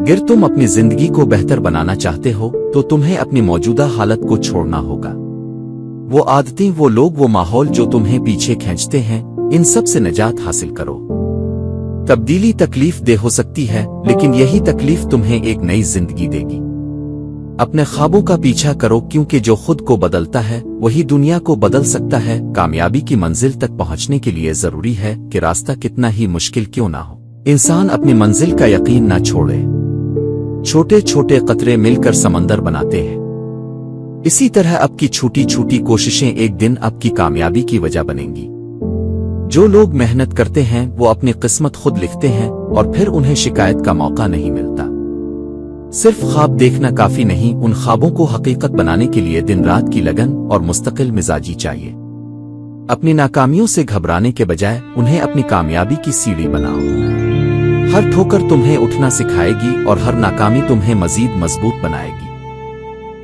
گر تم اپنی زندگی کو بہتر بنانا چاہتے ہو تو تمہیں اپنی موجودہ حالت کو چھوڑنا ہوگا۔ وہ عادتیں، وہ لوگ، وہ ماحول جو تمہیں پیچھے کھینچتے ہیں، ان سب سے نجات حاصل کرو۔ تبدیلی تکلیف دہ ہو سکتی ہے، لیکن یہی تکلیف تمہیں ایک نئی زندگی دے گی۔ اپنے خوابوں کا پیچھا کرو، کیونکہ جو خود کو بدلتا ہے وہی دنیا کو بدل سکتا ہے۔ کامیابی کی منزل تک پہنچنے کے لیے ضروری ہے کہ راستہ کتنا ہی مشکل کیوں نہ ہو، انسان اپنی منزل کا یقین نہ چھوڑے۔ چھوٹے چھوٹے قطرے مل کر سمندر بناتے ہیں، اسی طرح آپ کی چھوٹی چھوٹی کوششیں ایک دن آپ کی کامیابی کی وجہ بنیں گی۔ جو لوگ محنت کرتے ہیں وہ اپنی قسمت خود لکھتے ہیں، اور پھر انہیں شکایت کا موقع نہیں ملتا۔ صرف خواب دیکھنا کافی نہیں، ان خوابوں کو حقیقت بنانے کے لیے دن رات کی لگن اور مستقل مزاجی چاہیے۔ اپنی ناکامیوں سے گھبرانے کے بجائے انہیں اپنی کامیابی کی سیڑھی بناؤ۔ ہر ٹھوکر تمہیں اٹھنا سکھائے گی اور ہر ناکامی تمہیں مزید مضبوط بنائے گی۔